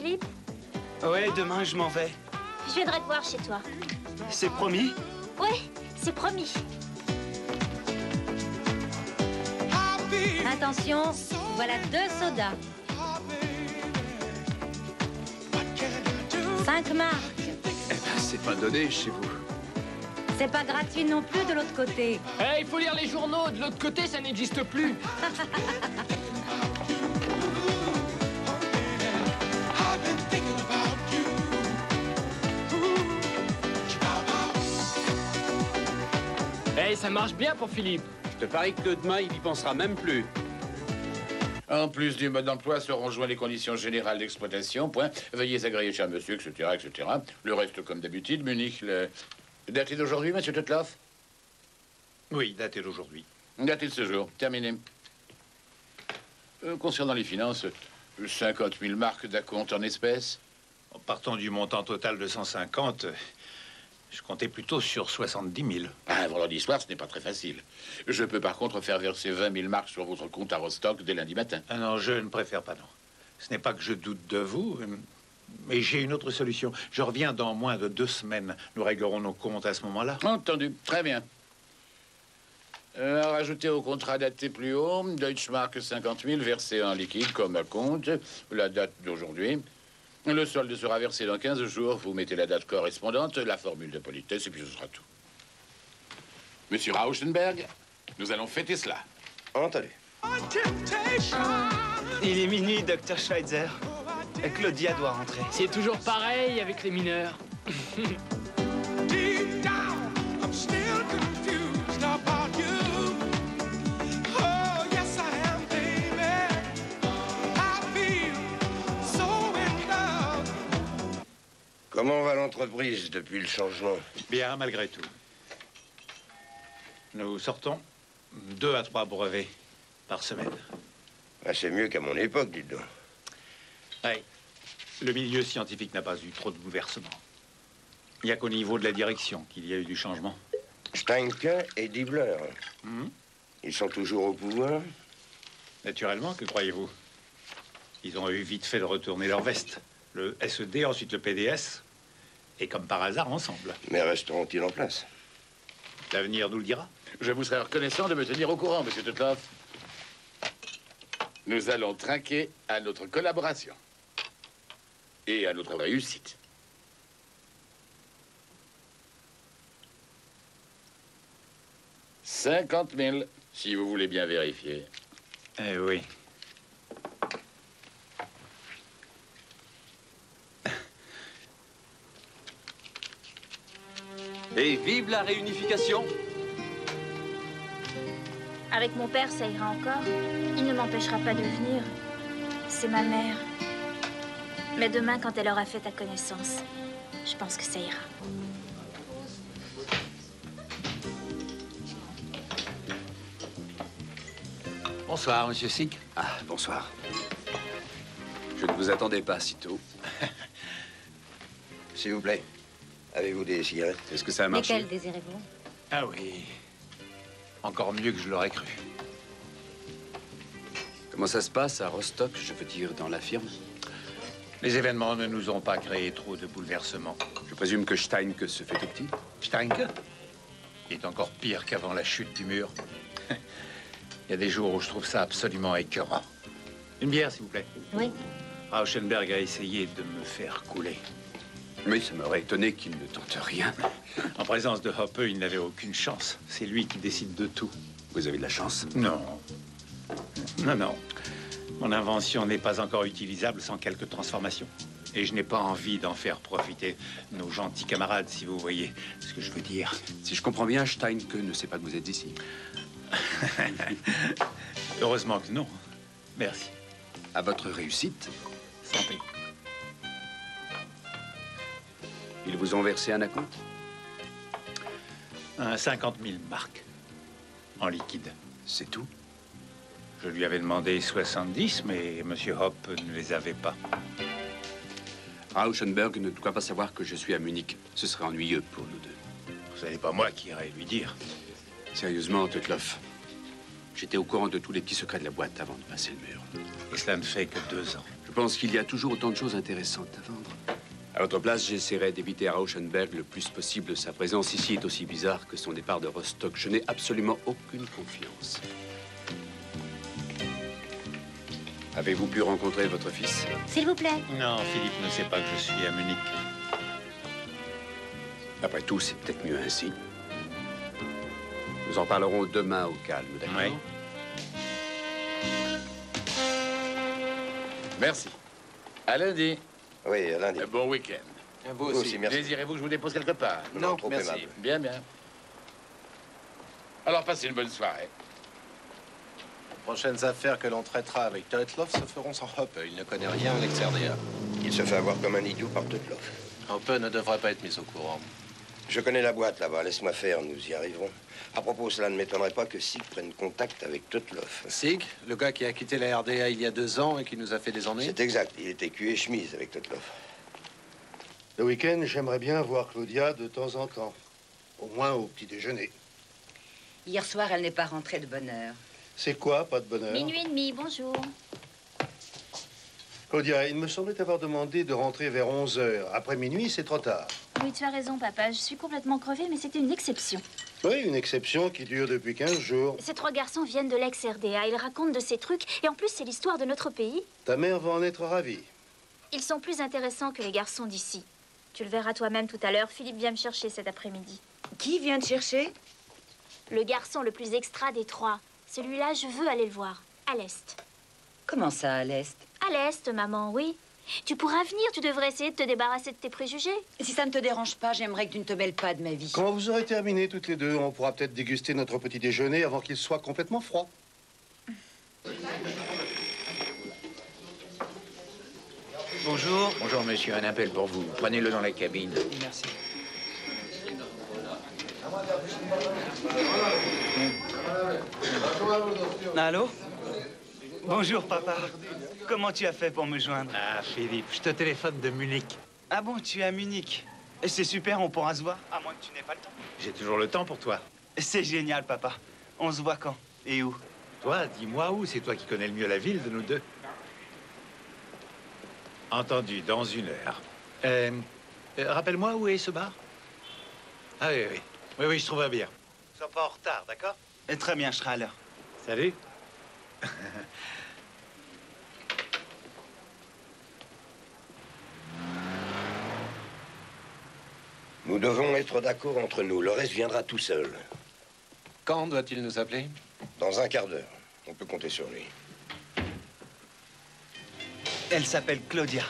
Philippe? Ouais, demain, je m'en vais. Je viendrai te voir chez toi. C'est promis? Ouais, c'est promis. Attention, voilà 2 sodas. 5 marques. Eh ben, c'est pas donné chez vous. C'est pas gratuit non plus de l'autre côté. Eh, il faut lire les journaux. De l'autre côté, ça n'existe plus. Eh, ça marche bien pour Philippe. Je te parie que demain, il y pensera même plus. En plus du mode d'emploi seront joints les conditions générales d'exploitation, point. Veuillez agréer cher monsieur, etc., etc. Le reste comme d'habitude. Munich, le... Daté d'aujourd'hui, monsieur Tetloff? Oui, daté d'aujourd'hui. Daté de ce jour. Terminé. Concernant les finances, 50 000 marques d'acompte en espèces. En partant du montant total de 150, je comptais plutôt sur 70 000. Un vendredi soir, ce n'est pas très facile. Je peux par contre faire verser 20 000 marques sur votre compte à Rostock dès lundi matin. Ah non, je ne préfère pas, non. Ce n'est pas que je doute de vous, mais j'ai une autre solution. Je reviens dans moins de 2 semaines. Nous réglerons nos comptes à ce moment-là. Entendu. Très bien. Rajouter au contrat daté plus haut, Deutschmark 50 000 versé en liquide comme à compte, la date d'aujourd'hui. Le solde sera versé dans 15 jours. Vous mettez la date correspondante, la formule de politesse, et puis ce sera tout. Monsieur Rauschenberg, nous allons fêter cela. Entendu. Il est minuit, Dr. Schweitzer. Claudia doit rentrer. C'est toujours pareil avec les mineurs. Comment va l'entreprise depuis le changement? Bien, malgré tout. Nous sortons 2 à 3 brevets par semaine. Ah, c'est mieux qu'à mon époque, dites donc. Oui. Le milieu scientifique n'a pas eu trop de bouleversements. Il n'y a qu'au niveau de la direction qu'il y a eu du changement. Steinke et Diebler. Ils sont toujours au pouvoir? Naturellement, que croyez-vous? Ils ont eu vite fait de retourner leur veste. Le SED, ensuite le PDS, et comme par hasard, ensemble. Mais resteront-ils en place? L'avenir nous le dira. Je vous serai reconnaissant de me tenir au courant, monsieur Tetloff. Nous allons trinquer à notre collaboration et à notre réussite. « 50 000, si vous voulez bien vérifier. » Eh oui. Et vive la réunification! Avec mon père, ça ira encore. Il ne m'empêchera pas de venir. C'est ma mère. Mais demain, quand elle aura fait ta connaissance, je pense que ça ira. Bonsoir, monsieur Sick. Ah, bonsoir. Je ne vous attendais pas si tôt. S'il vous plaît, avez-vous des cigarettes? Est-ce que ça a marché? Lesquels désirez-vous? Ah oui. Encore mieux que je l'aurais cru. Comment ça se passe à Rostock, je veux dire, dans la firme? Les événements ne nous ont pas créé trop de bouleversements. Je présume que Steinke se fait tout petit. Steinke? Il est encore pire qu'avant la chute du mur. Il y a des jours où je trouve ça absolument écœurant. Une bière, s'il vous plaît. Oui. Rauschenberg a essayé de me faire couler. Mais ça m'aurait étonné qu'il ne tente rien. En présence de Hoppe, il n'avait aucune chance. C'est lui qui décide de tout. Vous avez de la chance. Non. Non, non. Mon invention n'est pas encore utilisable sans quelques transformations. Et je n'ai pas envie d'en faire profiter nos gentils camarades, si vous voyez ce que je veux dire. Si je comprends bien, Steinke ne sait pas que vous êtes ici. Heureusement que non. Merci. À votre réussite. Santé. Ils vous ont versé un acompte? 50 000 marques. En liquide. C'est tout? Je lui avais demandé 70, mais M. Hoppe ne les avait pas. Rauschenberg ne doit pas savoir que je suis à Munich. Ce serait ennuyeux pour nous deux. Ce n'est pas moi qui irai lui dire. Sérieusement, Tetloff, j'étais au courant de tous les petits secrets de la boîte avant de passer le mur. Et cela ne fait que 2 ans. Je pense qu'il y a toujours autant de choses intéressantes à vendre. À votre place, j'essaierai d'éviter à Rauschenberg le plus possible. Sa présence ici est aussi bizarre que son départ de Rostock. Je n'ai absolument aucune confiance. Avez-vous pu rencontrer votre fils? S'il vous plaît. Non, Philippe ne sait pas que je suis à Munich. Après tout, c'est peut-être mieux ainsi. Nous en parlerons demain au calme, d'accord? Oui. Merci. À lundi. Oui, à lundi. Bon week-end. Vous aussi, merci. Désirez-vous que je vous dépose quelque part? Non, trop merci. aimable. Bien, bien. Alors, passez une bonne soirée. Les prochaines affaires que l'on traitera avec Teutloff se feront sans Hoppe. Il ne connaît rien à l'ex-RDA. Il se fait avoir comme un idiot par Teutloff. Hoppe ne devrait pas être mis au courant. Je connais la boîte là-bas, laisse-moi faire, nous y arriverons. À propos, cela ne m'étonnerait pas que Sig prenne contact avec Teutloff. Sig, le gars qui a quitté la RDA il y a 2 ans et qui nous a fait des ennuis? C'est exact, il était cul et chemise avec Teutloff. Le week-end, j'aimerais bien voir Claudia de temps en temps. Au moins au petit déjeuner. Hier soir, elle n'est pas rentrée de bonne heure. C'est quoi, pas de bonheur? Minuit et demi, bonjour. Claudia, il me semblait t'avoir demandé de rentrer vers 11h. Après minuit, c'est trop tard. Oui, tu as raison, papa. Je suis complètement crevée, mais c'était une exception. Oui, une exception qui dure depuis 15 jours. Ces 3 garçons viennent de l'ex-RDA. Ils racontent de ces trucs. Et en plus, c'est l'histoire de notre pays. Ta mère va en être ravie. Ils sont plus intéressants que les garçons d'ici. Tu le verras toi-même tout à l'heure. Philippe vient me chercher cet après-midi. Qui vient te chercher? Le garçon le plus extra des 3. Celui-là, je veux aller le voir. À l'Est. Comment ça, à l'Est? À l'Est, maman, oui. Tu pourras venir. Tu devrais essayer de te débarrasser de tes préjugés. Si ça ne te dérange pas, j'aimerais que tu ne te mêles pas de ma vie. Quand vous aurez terminé toutes les deux, on pourra peut-être déguster notre petit déjeuner avant qu'il soit complètement froid. Bonjour. Bonjour, monsieur. Un appel pour vous. Prenez-le dans la cabine. Merci. Allô? Bonjour, papa. Comment tu as fait pour me joindre? Ah, Philippe, je te téléphone de Munich. Ah bon, tu es à Munich. C'est super, on pourra se voir. À moins que tu n'aies pas le temps. J'ai toujours le temps pour toi. C'est génial, papa. On se voit quand? Et où? Toi, dis-moi où. C'est toi qui connais le mieux la ville de nous deux. Entendu, dans 1 heure. Rappelle-moi où est ce bar? Ah oui, oui. Oui, oui, je trouverai bien. Sois pas en retard, d'accord? Très bien, je serai à l'heure. Salut. Nous devons être d'accord entre nous. Le reste viendra tout seul. Quand doit-il nous appeler? Dans un quart d'heure. On peut compter sur lui. Elle s'appelle Claudia.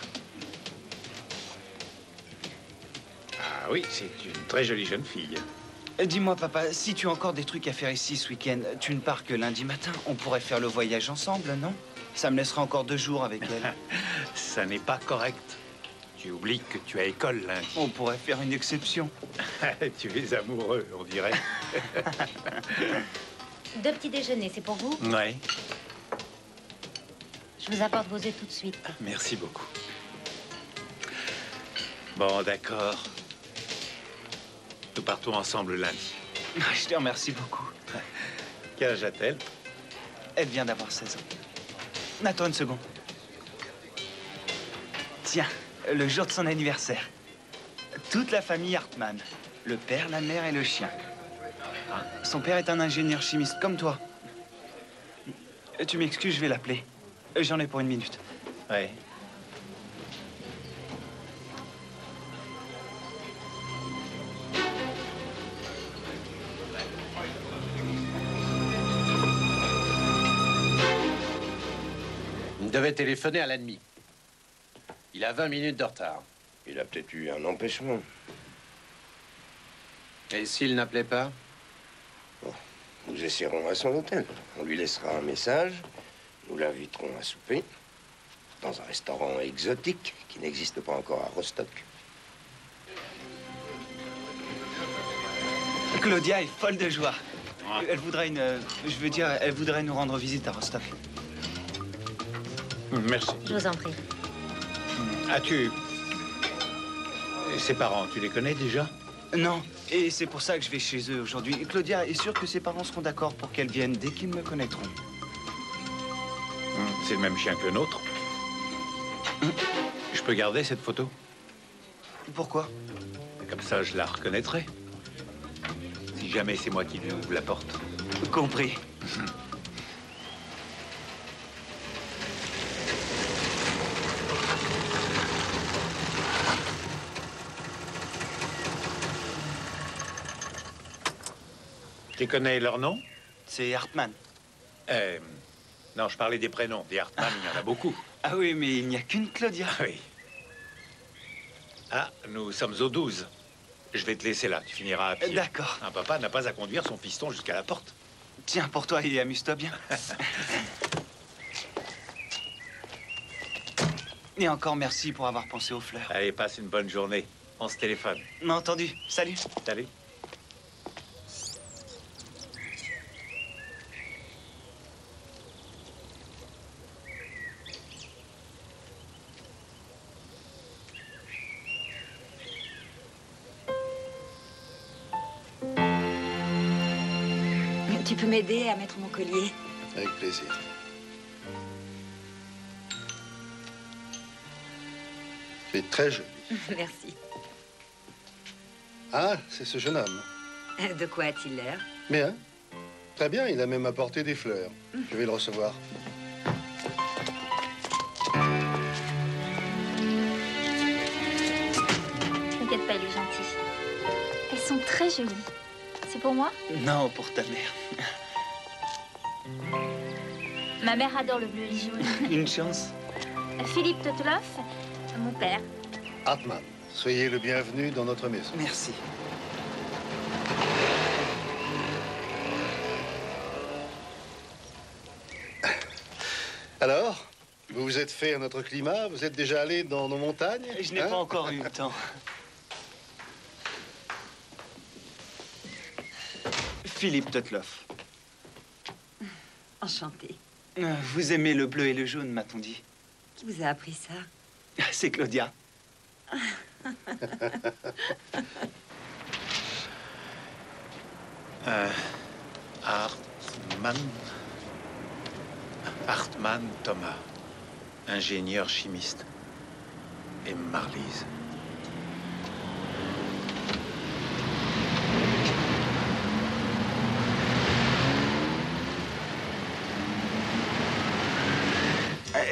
Ah oui, c'est une très jolie jeune fille. Dis-moi, papa, si tu as encore des trucs à faire ici ce week-end, tu ne pars que lundi matin. On pourrait faire le voyage ensemble, non? Ça me laissera encore 2 jours avec elle. Ça n'est pas correct. Tu oublies que tu as école lundi. On pourrait faire une exception. Tu es amoureux, on dirait. 2 petits déjeuners, c'est pour vous? Oui. Je vous apporte vos œufs tout de suite. Merci beaucoup. Bon, d'accord. Nous partons ensemble lundi. Je te remercie beaucoup. Quel âge a-t-elle? Elle vient d'avoir 16 ans. Attends une seconde. Tiens, le jour de son anniversaire. Toute la famille Hartmann. Le père, la mère et le chien. Son père est un ingénieur chimiste comme toi. Tu m'excuses, je vais l'appeler. J'en ai pour 1 minute. Oui. Il devait téléphoner à l'ennemi. Il a 20 minutes de retard. Il a peut-être eu un empêchement. Et s'il n'appelait pas? Nous essaierons à son hôtel. On lui laissera un message. Nous l'inviterons à souper. Dans un restaurant exotique qui n'existe pas encore à Rostock. Claudia est folle de joie. Elle voudrait elle voudrait nous rendre visite à Rostock. Merci. Je vous en prie. As-tu... Ses parents, tu les connais déjà? Non, et c'est pour ça que je vais chez eux aujourd'hui. Claudia est sûre que ses parents seront d'accord pour qu'elle vienne dès qu'ils me connaîtront. C'est le même chien que le nôtre. Je peux garder cette photo? Pourquoi? Comme ça, je la reconnaîtrai. Si jamais c'est moi qui lui ouvre la porte. Compris. Tu connais leur nom? C'est Hartmann. Non, je parlais des prénoms. Des Hartmann, il y en a beaucoup. Ah oui, mais il n'y a qu'une Claudia. Ah oui. Ah, nous sommes au 12. Je vais te laisser là, tu finiras à pied. D'accord. Un papa n'a pas à conduire son fiston jusqu'à la porte. Tiens, pour toi, et amuse-toi bien. Et encore merci pour avoir pensé aux fleurs. Allez, passe une bonne journée. On se téléphone. Entendu. Salut. Salut. Tu peux m'aider à mettre mon collier? Avec plaisir. Tu es très jolie. Merci. Ah, c'est ce jeune homme. De quoi a-t-il l'air? Bien. Très bien, il a même apporté des fleurs. Je vais le recevoir. T'inquiète pas, il est gentil. Elles sont très jolies. C'est pour moi? Non, pour ta mère. Ma mère adore le bleu et le jaune. Une chance. Philippe Totloff, mon père. Hartmann, soyez le bienvenu dans notre maison. Merci. Alors, vous vous êtes fait à notre climat? Vous êtes déjà allé dans nos montagnes? Je n'ai pas encore eu le temps. Philippe Totloff. Enchantée. Vous aimez le bleu et le jaune, m'a-t-on dit. Qui vous a appris ça? C'est Claudia. Hartmann Thomas, ingénieur chimiste. Et Marlise.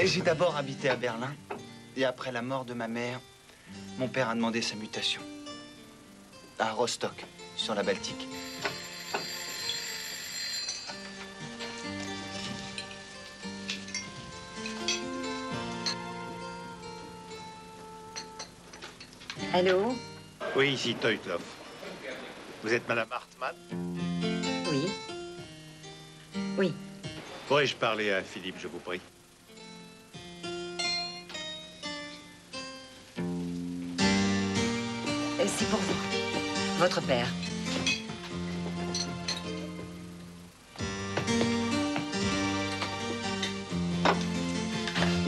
J'ai d'abord habité à Berlin. Et après la mort de ma mère, mon père a demandé sa mutation. À Rostock, sur la Baltique. Allô? Oui, ici Teutloff. Vous êtes Madame Hartmann? Oui. Oui. Pourrais-je parler à Philippe, je vous prie? C'est pour vous. Votre père.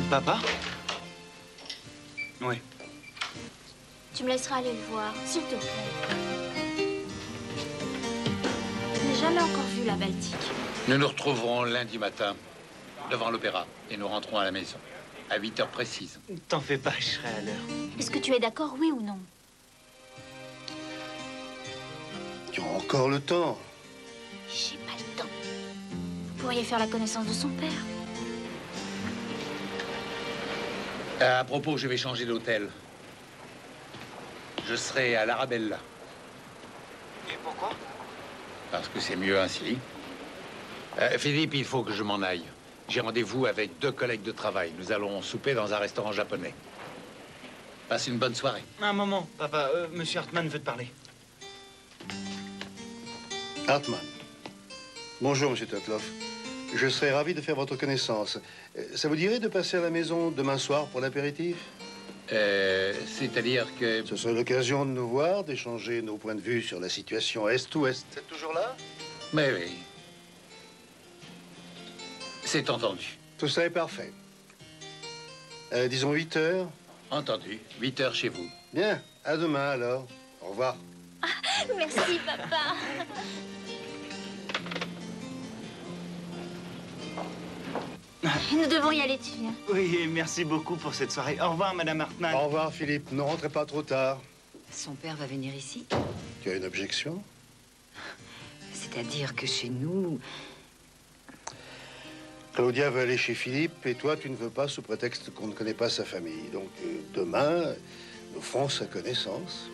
Papa? Oui. Tu me laisseras aller le voir, s'il te plaît. Je n'ai jamais encore vu la Baltique. Nous nous retrouverons lundi matin devant l'opéra et nous rentrons à la maison à 8 heures précises. T'en fais pas, je serai à l'heure. Est-ce que tu es d'accord, oui ou non? Tu as encore le temps. J'ai pas le temps. Vous pourriez faire la connaissance de son père. À propos, je vais changer d'hôtel. Je serai à l'Arabella. Et pourquoi? Parce que c'est mieux ainsi. Philippe, il faut que je m'en aille. J'ai rendez-vous avec 2 collègues de travail. Nous allons souper dans un restaurant japonais. Passe une bonne soirée. Un moment, papa. Monsieur Hartmann veut te parler. Hartmann. Bonjour, Monsieur Totloff. Je serais ravi de faire votre connaissance. Ça vous dirait de passer à la maison demain soir pour l'apéritif? C'est-à-dire que... Ce serait l'occasion de nous voir, d'échanger nos points de vue sur la situation Est-Ouest. Vous êtes toujours là? Mais oui. C'est entendu. Tout ça est parfait. Disons 8 heures. Entendu. 8 heures chez vous. Bien. À demain, alors. Au revoir. Merci, papa. Nous devons y aller, tu viens. Oui, et merci beaucoup pour cette soirée. Au revoir, Madame Hartmann. Au revoir, Philippe. Ne rentrez pas trop tard. Son père va venir ici. Tu as une objection? C'est-à-dire que chez nous... Claudia veut aller chez Philippe et toi, tu ne veux pas sous prétexte qu'on ne connaît pas sa famille. Donc, demain, nous ferons sa connaissance.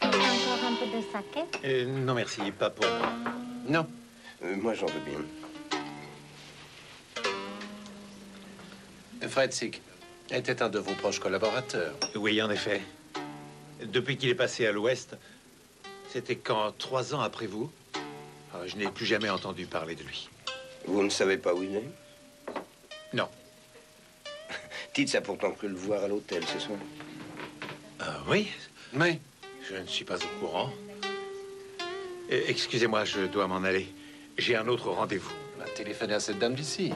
Encore un peu de saké? Non, merci, pas pour moi. Non, moi j'en veux bien. Fred Sick était un de vos proches collaborateurs. Oui, en effet. Depuis qu'il est passé à l'Ouest, c'était quand, 3 ans après vous, je n'ai plus jamais entendu parler de lui. Vous ne savez pas où il est? Non. Tits a pourtant cru le voir à l'hôtel ce soir. Oui, Mais je ne suis pas au courant. Excusez-moi, je dois m'en aller. J'ai un autre rendez-vous. on a téléphoné à cette dame d'ici.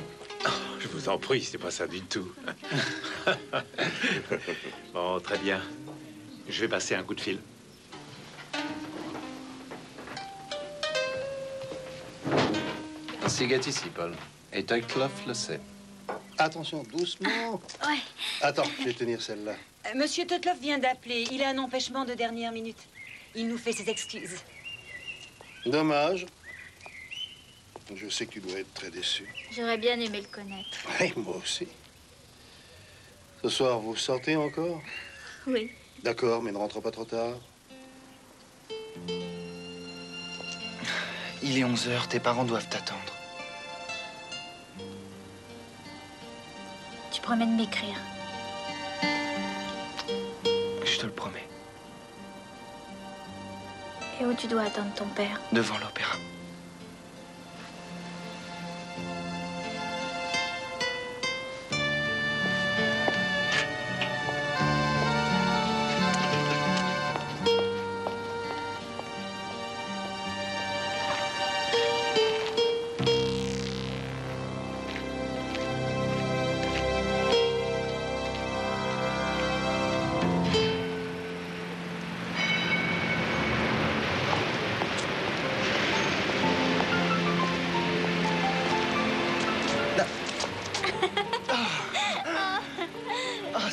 Je vous en prie, c'est pas ça du tout. Bon, très bien. Je vais passer un coup de fil. Un cigare ici, Paul. Et Teutloff le sait. Attention, doucement. Ouais. Attends, je vais tenir celle-là. Monsieur Teutloff vient d'appeler. Il a un empêchement de dernière minute. Il nous fait ses excuses. Dommage. Je sais que tu dois être très déçu. J'aurais bien aimé le connaître. Oui, moi aussi. Ce soir, vous sortez encore? Oui. D'accord, mais ne rentre pas trop tard. Il est 11h, tes parents doivent t'attendre. Tu promets de m'écrire? Je te le promets. Et où tu dois attendre ton père? Devant l'opéra.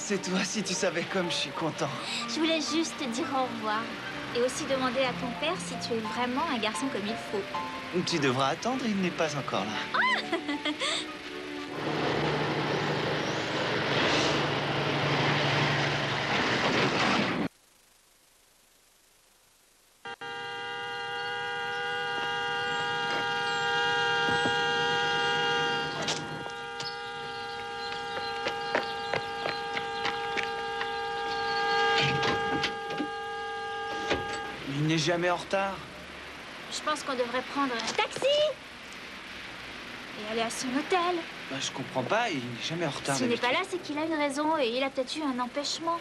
C'est toi, si tu savais comme je suis content. Je voulais juste te dire au revoir. Et aussi demander à ton père si tu es vraiment un garçon comme il faut. Tu devras attendre, il n'est pas encore là. Il n'est jamais en retard. Je pense qu'on devrait prendre un taxi et aller à son hôtel. Bah, je comprends pas, il n'est jamais en retard. S'il n'est d'habitude. pas là, c'est qu'il a une raison et il a peut-être eu un empêchement.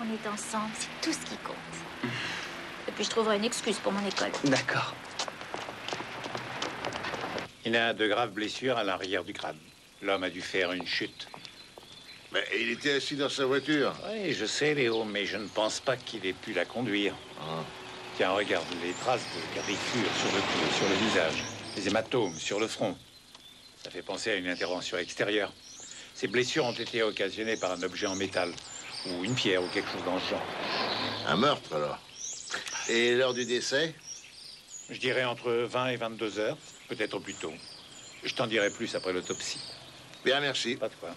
On est ensemble, c'est tout ce qui compte. Et puis je trouverai une excuse pour mon école. D'accord. Il a de graves blessures à l'arrière du crâne. L'homme a dû faire une chute. Mais il était assis dans sa voiture. Oui, je sais, Léo, mais je ne pense pas qu'il ait pu la conduire. Tiens, regarde les traces de griffures sur le cou, sur le visage, les hématomes sur le front. Ça fait penser à une intervention extérieure. Ces blessures ont été occasionnées par un objet en métal, ou une pierre, ou quelque chose dans ce genre. Un meurtre, alors. Et l'heure du décès? Je dirais entre 20 et 22 heures, peut-être plus tôt. Je t'en dirai plus après l'autopsie. Bien, merci. Pas de quoi.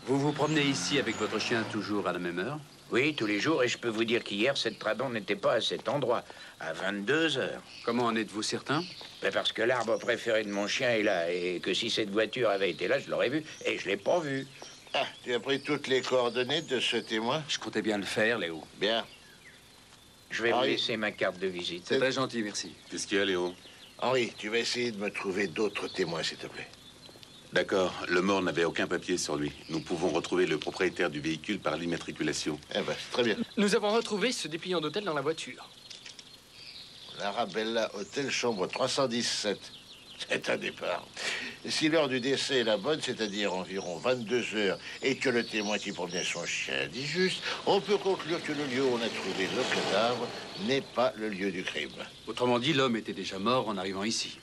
Vous vous promenez ici avec votre chien toujours à la même heure? Oui, tous les jours, et je peux vous dire qu'hier, cette Tradon n'était pas à cet endroit, à 22 heures. Comment en êtes-vous certain? Ben parce que l'arbre préféré de mon chien est là, et que si cette voiture avait été là, je l'aurais vu, et je l'ai pas vu. Ah, tu as pris toutes les coordonnées de ce témoin? Je comptais bien le faire, Léo. Bien. Je vais vous Henri. laisser ma carte de visite. C'est très gentil, merci. Qu'est-ce qu'il y a, Léo? Henri, tu vas essayer de me trouver d'autres témoins, s'il te plaît. D'accord. Le mort n'avait aucun papier sur lui. Nous pouvons retrouver le propriétaire du véhicule par l'immatriculation. Eh ben, c'est très bien. Nous avons retrouvé ce dépliant d'hôtel dans la voiture. L'Arabella Hôtel, chambre 317. C'est un départ. Si l'heure du décès est la bonne, c'est-à-dire environ 22 heures, et que le témoin qui promenait son chien dit juste, on peut conclure que le lieu où on a trouvé le cadavre n'est pas le lieu du crime. Autrement dit, l'homme était déjà mort en arrivant ici.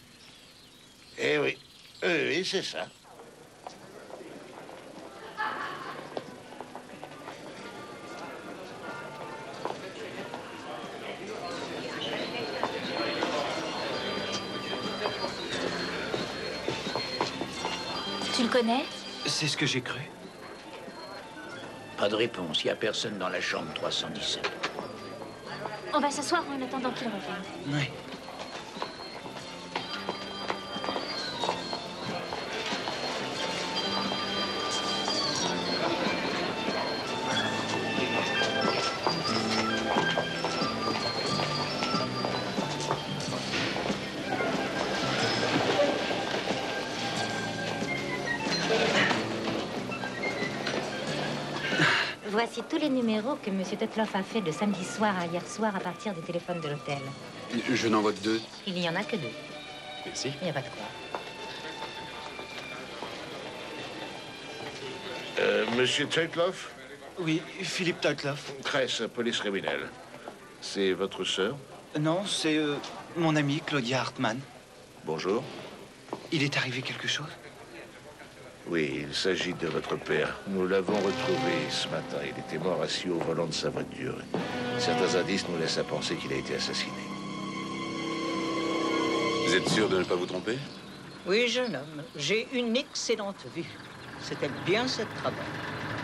Eh oui, oui, c'est ça. Tu le connais? C'est ce que j'ai cru. Pas de réponse. Il n'y a personne dans la chambre 317. On va s'asseoir en attendant qu'il revienne. Oui. Voici tous les numéros que M. Tetloff a fait de samedi soir à hier soir à partir des téléphones de l'hôtel. Je n'en vois que 2. Il n'y en a que 2. Merci. Il n'y a pas de quoi. Monsieur Tetloff? Oui, Philippe Tetloff. Cress, police criminelle. C'est votre sœur? Non, c'est mon ami Claudia Hartmann. Bonjour. Il est arrivé quelque chose? Oui, il s'agit de votre père. Nous l'avons retrouvé ce matin. Il était mort assis au volant de sa voiture. Certains indices nous laissent à penser qu'il a été assassiné. Vous êtes sûr de ne pas vous tromper? Oui, jeune homme, j'ai une excellente vue. C'était bien cette travail.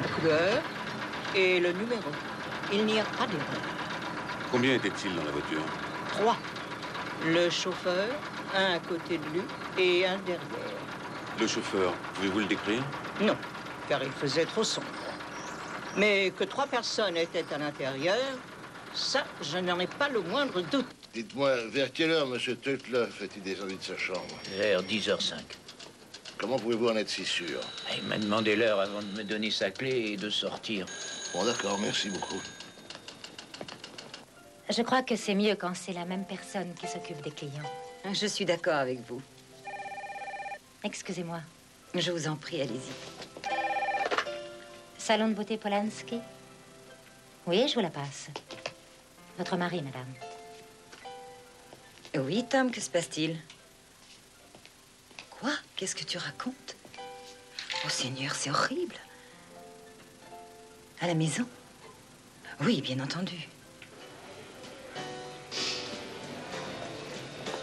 La couleur et le numéro. Il n'y a pas d'erreur. Combien était-il dans la voiture? 3. Le chauffeur, un à côté de lui et un derrière. Le chauffeur, pouvez-vous le décrire? Non, car il faisait trop sombre. Mais que 3 personnes étaient à l'intérieur, ça, je n'en ai pas le moindre doute. Dites-moi, vers quelle heure M. Tetloff est-il descendu de sa chambre? Vers 10h05. Comment pouvez-vous en être si sûr? Il m'a demandé l'heure avant de me donner sa clé et de sortir. Bon, d'accord, merci beaucoup. Je crois que c'est mieux quand c'est la même personne qui s'occupe des clients. Je suis d'accord avec vous. Excusez-moi. Je vous en prie, allez-y. Salon de beauté Polanski? Oui, je vous la passe. Votre mari, madame. Oui, Tom, que se passe-t-il? Quoi? Qu'est-ce que tu racontes? Oh, Seigneur, c'est horrible. À la maison? Oui, bien entendu.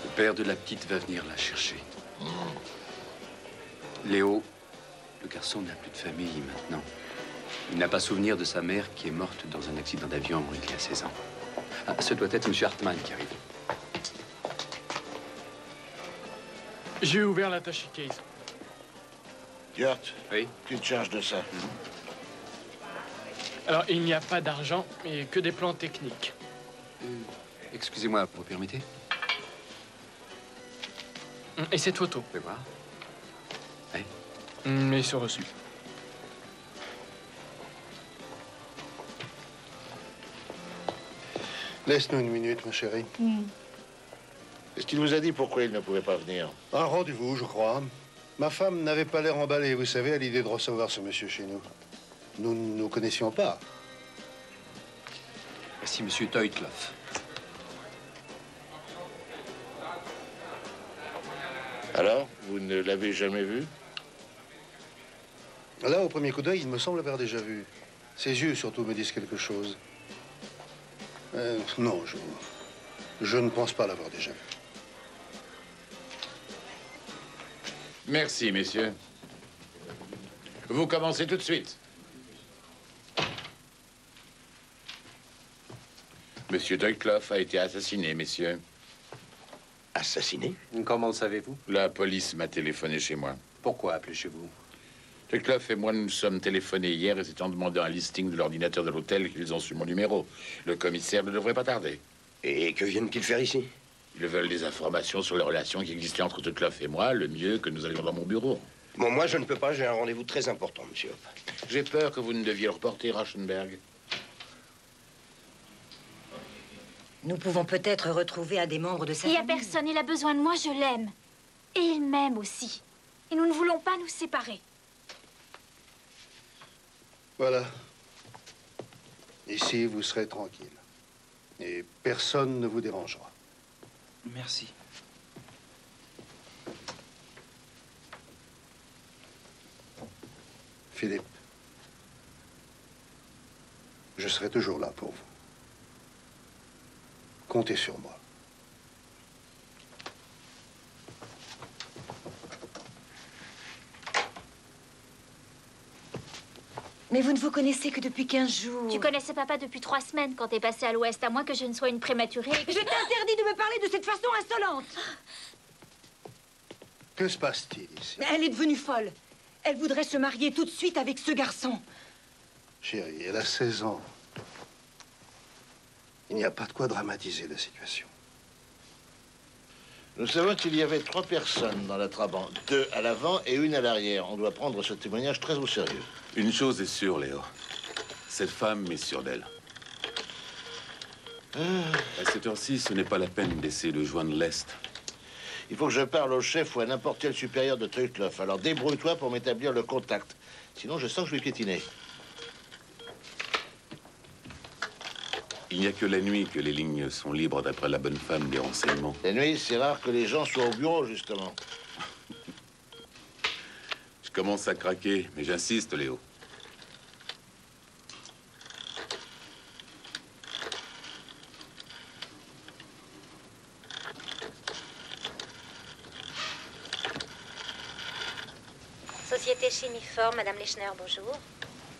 Le père de la petite va venir la chercher. Léo, le garçon n'a plus de famille maintenant. Il n'a pas souvenir de sa mère qui est morte dans un accident d'avion il y a 16 ans. Ah, ce doit être M. Hartmann qui arrive. J'ai ouvert l'attaché case. Gert, oui? Tu te charges de ça. Alors, il n'y a pas d'argent, mais que des plans techniques. Excusez-moi, vous permettez? Et cette photo? Vous pouvez voir? Oui. Mais c'est reçu. Laisse-nous une minute, ma chérie. Est-ce qu'il vous a dit pourquoi il ne pouvait pas venir? Un rendez-vous, je crois. Ma femme n'avait pas l'air emballée, vous savez, à l'idée de recevoir ce monsieur chez nous. Nous ne nous connaissions pas. Voici M. Tetloff. Alors, vous ne l'avez jamais vu? Là, au premier coup d'œil, il me semble avoir déjà vu. Ses yeux, surtout, me disent quelque chose. Non, je ne pense pas l'avoir déjà vu. Merci, messieurs. Vous commencez tout de suite. Monsieur Tetloff a été assassiné, messieurs. Assassiné? Comment le savez-vous? La police m'a téléphoné chez moi. Pourquoi appeler chez vous? Tetloff et moi nous sommes téléphonés hier et c'est en demandant un listing de l'ordinateur de l'hôtel qu'ils ont su mon numéro. Le commissaire ne devrait pas tarder. Et que viennent-ils faire ici? Ils veulent des informations sur les relations qui existaient entre Tetloff et moi, le mieux que nous allions dans mon bureau. Bon, moi je ne peux pas, j'ai un rendez-vous très important, monsieur Hoppe. J'ai peur que vous ne deviez le reporter, Rauschenberg. Nous pouvons peut-être retrouver un des membres de sa Il n'y a famille. personne, il a besoin de moi, je l'aime. Et il m'aime aussi. Et nous ne voulons pas nous séparer. Voilà. Ici, vous serez tranquille. Et personne ne vous dérangera. Merci. Philippe, je serai toujours là pour vous. Comptez sur moi. Mais vous ne vous connaissez que depuis 15 jours. Tu connaissais papa depuis 3 semaines quand t'es passé à l'ouest, à moins que je ne sois une prématurée. Je t'interdis de me parler de cette façon insolente. Que se passe-t-il ici? Elle est devenue folle. Elle voudrait se marier tout de suite avec ce garçon. Chérie, elle a 16 ans. Il n'y a pas de quoi dramatiser la situation. Nous savons qu'il y avait 3 personnes dans la Trabant, 2 à l'avant et 1 à l'arrière. On doit prendre ce témoignage très au sérieux. Une chose est sûre, Léo. Cette femme est sûre d'elle. À cette heure-ci, ce n'est pas la peine d'essayer de joindre l'Est. Il faut que je parle au chef ou à n'importe quel supérieur de Teutloff. Alors débrouille-toi pour m'établir le contact. Sinon, je sens que je vais piétiner. Il n'y a que la nuit que les lignes sont libres d'après la bonne femme des renseignements. La nuit, c'est rare que les gens soient au bureau, justement. Je commence à craquer, mais j'insiste, Léo. Société Chimiforme, Madame Lechner, bonjour.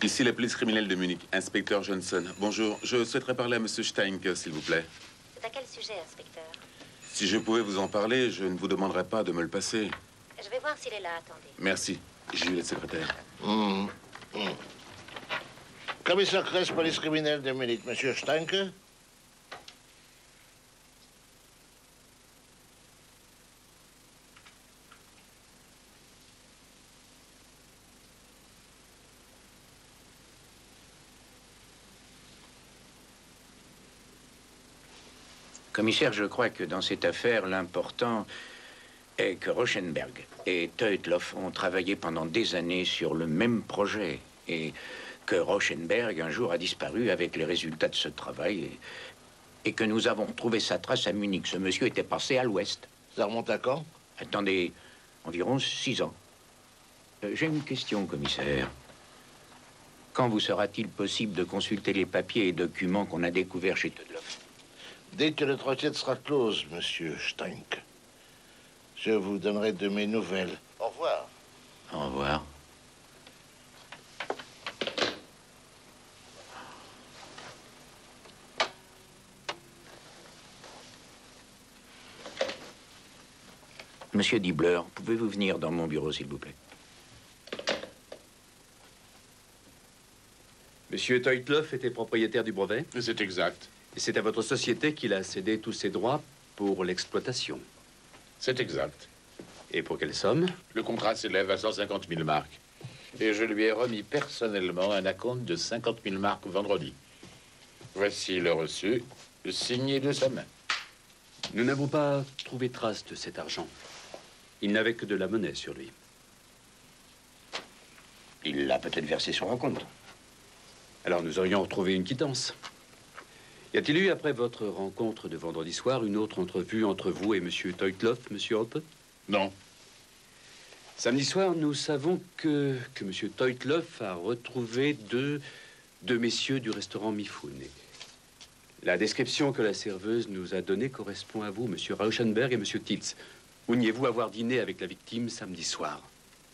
Ici la police criminelle de Munich, inspecteur Johnson. Bonjour, je souhaiterais parler à Monsieur Steinke, s'il vous plaît. C'est à quel sujet, inspecteur? Si je pouvais vous en parler, je ne vous demanderais pas de me le passer. Je vais voir s'il est là, attendez. Merci. J'ai eu le secrétaire. Commissaire Kress, police criminelle de Munich. Monsieur Steinke? Commissaire, je crois que dans cette affaire, l'important est que Rauschenberg et Teutloff ont travaillé pendant des années sur le même projet et que Rauschenberg, un jour, a disparu avec les résultats de ce travail et que nous avons retrouvé sa trace à Munich. Ce monsieur était passé à l'ouest. Ça remonte à quand? Attendez, environ 6 ans. J'ai une question, commissaire. Quand vous sera-t-il possible de consulter les papiers et documents qu'on a découverts chez Teutloff? Dès que le l'entretien sera close, monsieur Steinke, je vous donnerai de mes nouvelles. Au revoir. Au revoir. Monsieur Dibler, pouvez-vous venir dans mon bureau, s'il vous plaît? Monsieur Teutloff était propriétaire du brevet? C'est exact. Et c'est à votre société qu'il a cédé tous ses droits pour l'exploitation? C'est exact. Et pour quelle somme? Le contrat s'élève à 150 000 marks. Et je lui ai remis personnellement un acompte de 50 000 marks vendredi. Voici le reçu, signé de sa main. Nous n'avons pas trouvé trace de cet argent. Il n'avait que de la monnaie sur lui. Il l'a peut-être versé sur un compte. Alors nous aurions retrouvé une quittance. Y a-t-il eu, après votre rencontre de vendredi soir, une autre entrevue entre vous et Monsieur Teutloff, Monsieur Hoppe? Non. Samedi soir, nous savons que Monsieur Teutloff a retrouvé deux messieurs du restaurant Mifune. La description que la serveuse nous a donnée correspond à vous, Monsieur Rauschenberg et Monsieur Tiltz. Où niez-vous avoir dîné avec la victime samedi soir?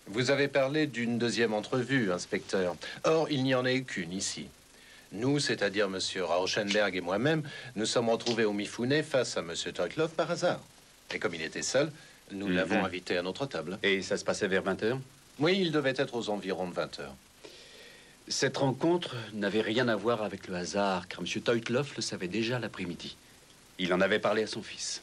Vous avez parlé d'une deuxième entrevue, inspecteur. Or, il n'y en a eu qu'une ici. Nous, c'est-à-dire Monsieur Rauschenberg et moi-même, nous sommes retrouvés au Mifune face à Monsieur Teutloff par hasard. Et comme il était seul, nous l'avons invité à notre table. Et ça se passait vers 20h? Oui, il devait être aux environs de 20h. Cette rencontre n'avait rien à voir avec le hasard, car Monsieur Teutloff le savait déjà l'après-midi. Il en avait parlé à son fils.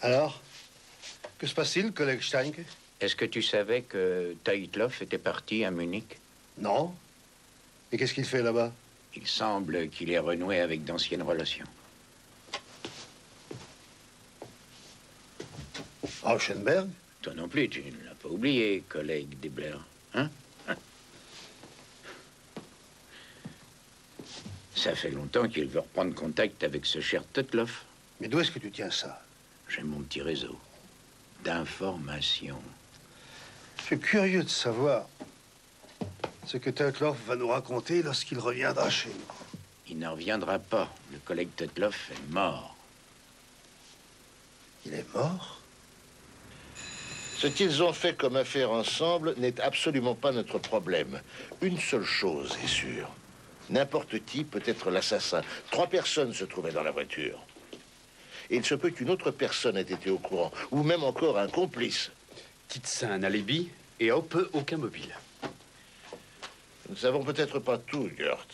Alors, que se passe-t-il, collègue Steinke? Est-ce que tu savais que Teutloff était parti à Munich? Non. Et qu'est-ce qu'il fait là-bas? Il semble qu'il ait renoué avec d'anciennes relations. Rauschenberg? Toi non plus, tu ne l'as pas oublié, collègue Dibler. Hein? Ça fait longtemps qu'il veut reprendre contact avec ce cher Teutloff. Mais d'où est-ce que tu tiens ça? J'ai mon petit réseau d'informations. Je suis curieux de savoir ce que Teutloff va nous raconter lorsqu'il reviendra chez nous. Il ne reviendra pas. Le collègue Teutloff est mort. Il est mort? Ce qu'ils ont fait comme affaire ensemble n'est absolument pas notre problème. Une seule chose est sûre. N'importe qui peut être l'assassin. 3 personnes se trouvaient dans la voiture. Et il se peut qu'une autre personne ait été au courant, ou même encore un complice. Quitte ça un alibi, et hop, aucun mobile. Nous ne savons peut-être pas tout, Gert.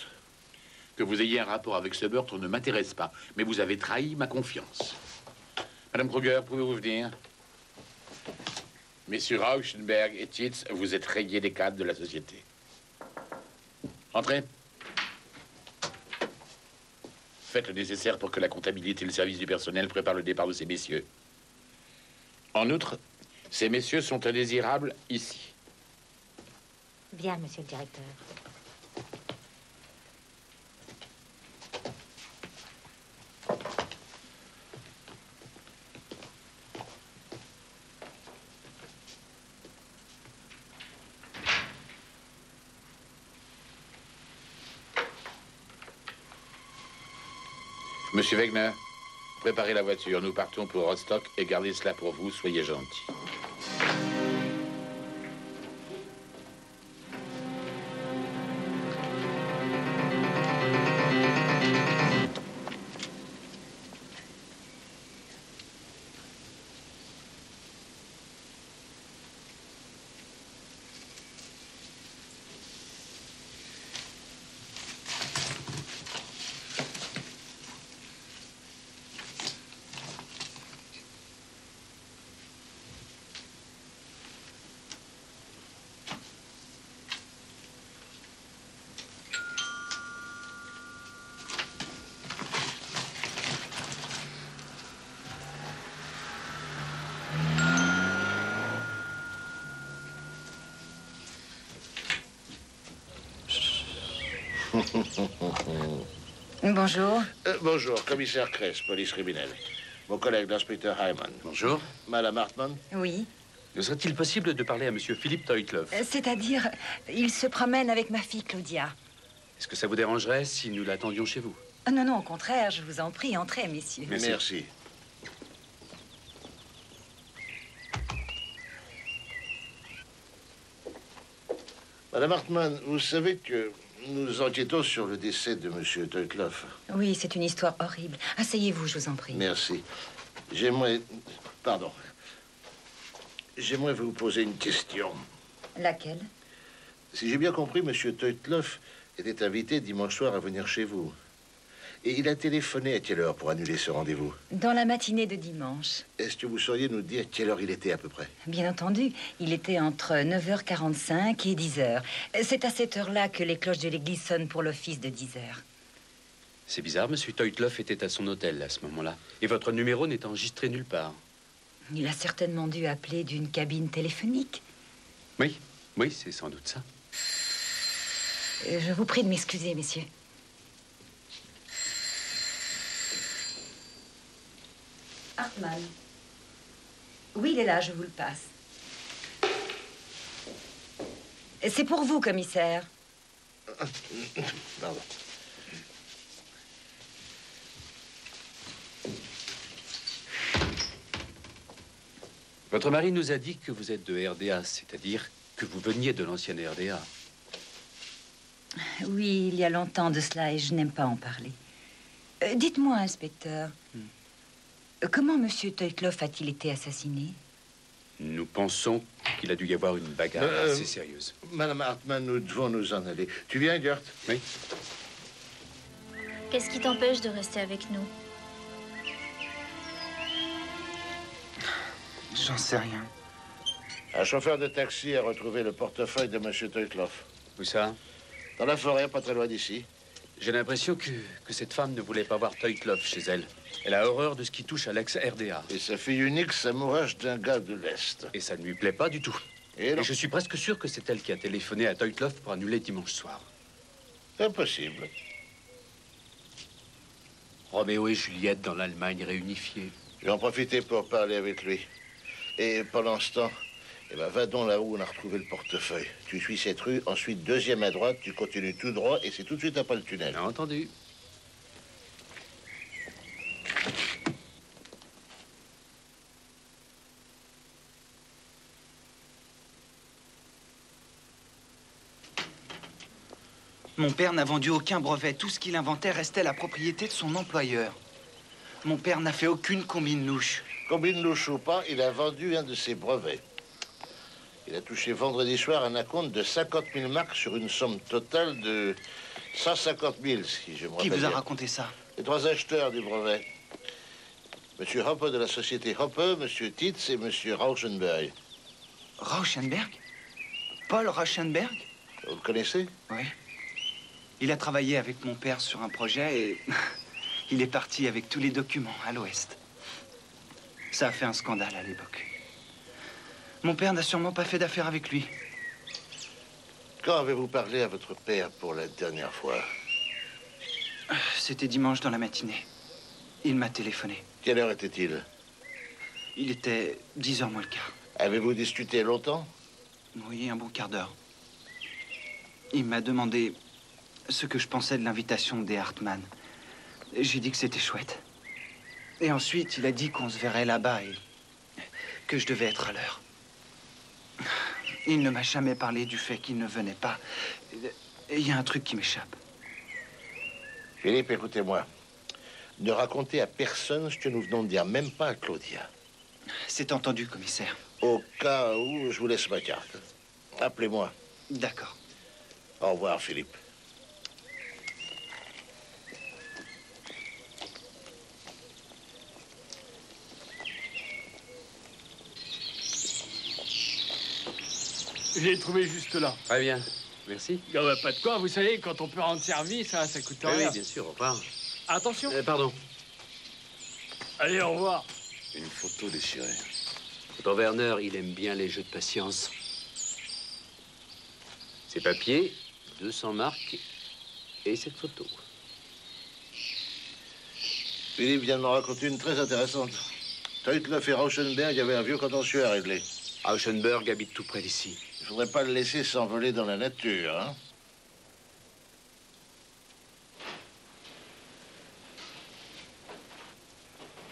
Que vous ayez un rapport avec ce meurtre ne m'intéresse pas, mais vous avez trahi ma confiance. Madame Kruger, pouvez-vous venir? Messieurs Rauschenberg et Tietz, vous êtes rayés des cadres de la société. Entrez. Faites le nécessaire pour que la comptabilité et le service du personnel préparent le départ de ces messieurs. En outre, ces messieurs sont indésirables ici. Bien, monsieur le directeur. Monsieur Wegner, préparez la voiture. Nous partons pour Rostock et gardez cela pour vous. Soyez gentil. Bonjour. Bonjour, commissaire Kress, police criminelle. Mon collègue, l'inspecteur Hyman. Bonjour. Madame Hartmann. Oui. Ne serait-il possible de parler à monsieur Philippe Teutloff? C'est-à-dire, il se promène avec ma fille Claudia. Est-ce que ça vous dérangerait si nous l'attendions chez vous? Non, non, au contraire, je vous en prie, entrez, messieurs. Merci. Madame Hartmann, vous savez que nous enquêtons sur le décès de monsieur Teutloff. Oui, c'est une histoire horrible. Asseyez-vous, je vous en prie. Merci. J'aimerais... Pardon. J'aimerais vous poser une question. Laquelle? Si j'ai bien compris, monsieur Teutloff était invité dimanche soir à venir chez vous. Et il a téléphoné à quelle heure pour annuler ce rendez-vous? Dans la matinée de dimanche. Est-ce que vous sauriez nous dire quelle heure il était à peu près? Bien entendu, il était entre 9h45 et 10h. C'est à cette heure-là que les cloches de l'église sonnent pour l'office de 10h. C'est bizarre, monsieur Teutloff était à son hôtel à ce moment-là. Et votre numéro n'est enregistré nulle part. Il a certainement dû appeler d'une cabine téléphonique. Oui, oui, c'est sans doute ça. Je vous prie de m'excuser, messieurs. Hartmann. Oui, il est là, je vous le passe. C'est pour vous, commissaire. Pardon. Votre mari nous a dit que vous êtes de RDA, c'est-à-dire que vous veniez de l'ancienne RDA. Oui, il y a longtemps de cela et je n'aime pas en parler. Dites-moi, inspecteur, comment monsieur Teutloff a-t-il été assassiné? Nous pensons qu'il a dû y avoir une bagarre assez sérieuse. Madame Hartmann, nous devons nous en aller. Tu viens, Gert? Oui. Qu'est-ce qui t'empêche de rester avec nous? J'en sais rien. Un chauffeur de taxi a retrouvé le portefeuille de M. Teutloff. Où ça? Dans la forêt, pas très loin d'ici. J'ai l'impression que cette femme ne voulait pas voir Teutloff chez elle. Elle a horreur de ce qui touche à l'ex-RDA. Et sa fille unique s'amourache d'un gars de l'Est. Et ça ne lui plaît pas du tout. Et je suis presque sûr que c'est elle qui a téléphoné à Teutloff pour annuler dimanche soir. Impossible. Roméo et Juliette dans l'Allemagne réunifiée. Je vais en profiter pour parler avec lui. Et pendant ce temps, eh ben, va donc là où on a retrouvé le portefeuille. Tu suis cette rue, ensuite deuxième à droite, tu continues tout droit et c'est tout de suite après le tunnel. Bien entendu. Mon père n'a vendu aucun brevet. Tout ce qu'il inventait restait la propriété de son employeur. Mon père n'a fait aucune combine louche. Combine louche ou pas, il a vendu un de ses brevets. Il a touché vendredi soir un acompte de 50 000 marks sur une somme totale de 150 000, si je me rappelle Qui vous a bien. raconté ça? Les trois acheteurs du brevet. Monsieur Hoppe de la société Hoppe, Monsieur Titz et Monsieur Rauschenberg. Rauschenberg? Paul Rauschenberg? Vous le connaissez? Oui. Il a travaillé avec mon père sur un projet et il est parti avec tous les documents à l'Ouest. Ça a fait un scandale à l'époque. Mon père n'a sûrement pas fait d'affaires avec lui. Quand avez-vous parlé à votre père pour la dernière fois? C'était dimanche dans la matinée. Il m'a téléphoné. Quelle heure était-il? Il était 10h moins le quart. Avez-vous discuté longtemps? Oui, un bon quart d'heure. Il m'a demandé ce que je pensais de l'invitation des Hartmann. J'ai dit que c'était chouette. Et ensuite, il a dit qu'on se verrait là-bas et que je devais être à l'heure. Il ne m'a jamais parlé du fait qu'il ne venait pas. Et il y a un truc qui m'échappe. Philippe, écoutez-moi. Ne racontez à personne ce que nous venons de dire, même pas à Claudia. C'est entendu, commissaire. Au cas où, je vous laisse ma carte. Appelez-moi. D'accord. Au revoir, Philippe. Je l'ai trouvé juste là. Très bien. Merci. Ah bah, pas de quoi, vous savez, quand on peut rendre service, ça coûte Oui, rien. oui, bien sûr, au revoir. Attention. Pardon. Allez, au revoir. Une photo déchirée. Votre Werner, il aime bien les jeux de patience. Ces papiers, 200 marques et cette photo. Philippe vient de me raconter une très intéressante. Teutloff et Rauschenberg avaient un vieux contentieux à régler. Rauschenberg habite tout près d'ici. Il faudrait pas le laisser s'envoler dans la nature, hein?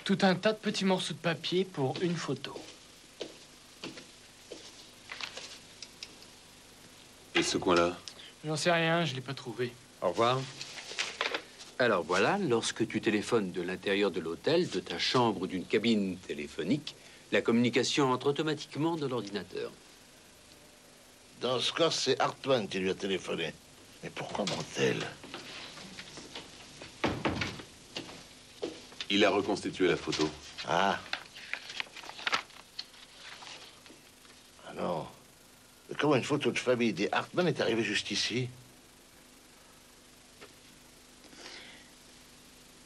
Tout un tas de petits morceaux de papier pour une photo. Et ce coin-là? J'en sais rien, je l'ai pas trouvé. Au revoir. Alors voilà, lorsque tu téléphones de l'intérieur de l'hôtel, de ta chambre ou d'une cabine téléphonique, la communication entre automatiquement dans l'ordinateur. Dans ce cas, c'est Hartmann qui lui a téléphoné. Mais pourquoi ment-elle? Il a reconstitué la photo. Ah. Ah non. Mais comment une photo de famille des Hartmann est arrivée juste ici?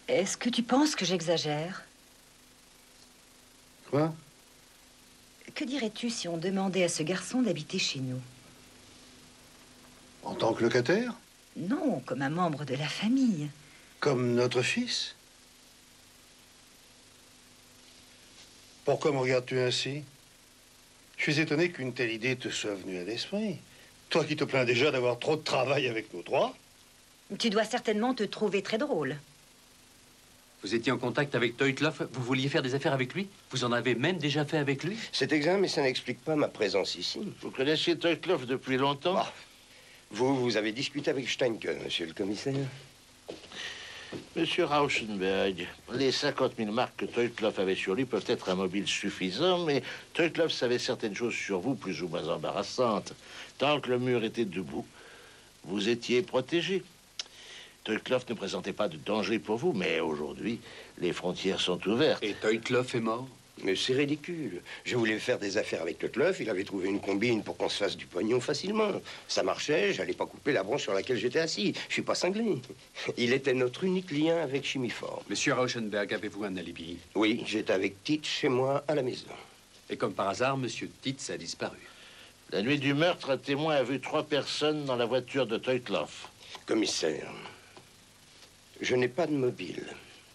Est-ce que tu penses que j'exagère? Quoi? Que dirais-tu si on demandait à ce garçon d'habiter chez nous? En tant que locataire? Non, comme un membre de la famille. Comme notre fils? Pourquoi me regardes-tu ainsi? Je suis étonné qu'une telle idée te soit venue à l'esprit. Toi qui te plains déjà d'avoir trop de travail avec nos droits. Tu dois certainement te trouver très drôle. Vous étiez en contact avec Teutloff, vous vouliez faire des affaires avec lui? Vous en avez même déjà fait avec lui? C'est exact, mais ça n'explique pas ma présence ici. Vous connaissiez Teutloff depuis longtemps? Bah, vous avez discuté avec Steinke, monsieur le commissaire? Monsieur Rauschenberg, les 50 000 marques que Teutloff avait sur lui peuvent être un mobile suffisant, mais Teutloff savait certaines choses sur vous plus ou moins embarrassantes. Tant que le mur était debout, vous étiez protégé. Teutloff ne présentait pas de danger pour vous, mais aujourd'hui, les frontières sont ouvertes. Et Teutloff est mort? Mais c'est ridicule. Je voulais faire des affaires avec Toitloff. Il avait trouvé une combine pour qu'on se fasse du pognon facilement. Ça marchait, j'allais pas couper la branche sur laquelle j'étais assis. Je suis pas cinglé. Il était notre unique lien avec Chimiform. Monsieur Rauschenberg, avez-vous un alibi? Oui, j'étais avec Titz chez moi à la maison. Et comme par hasard, monsieur Titz a disparu. La nuit du meurtre, un témoin a vu 3 personnes dans la voiture de Toitloff. Commissaire, je n'ai pas de mobile.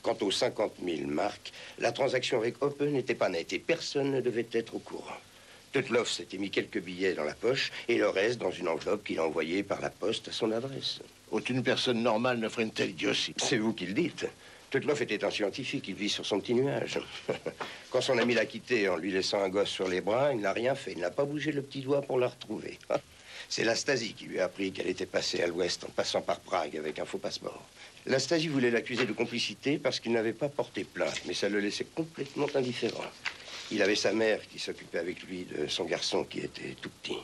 Quant aux 50 000 marques, la transaction avec Hoppe n'était pas nette et personne ne devait être au courant. Toitloff s'était mis quelques billets dans la poche et le reste dans une enveloppe qu'il a envoyée par la poste à son adresse. Aucune personne normale ne ferait une telle idiotie. C'est vous qui le dites. Toitloff était un scientifique, il vit sur son petit nuage. Quand son ami l'a quitté en lui laissant un gosse sur les bras, il n'a rien fait. Il n'a pas bougé le petit doigt pour la retrouver. C'est la Stasi qui lui a appris qu'elle était passée à l'ouest en passant par Prague avec un faux passeport. La Stasi voulait l'accuser de complicité parce qu'il n'avait pas porté plainte, mais ça le laissait complètement indifférent. Il avait sa mère qui s'occupait avec lui de son garçon qui était tout petit.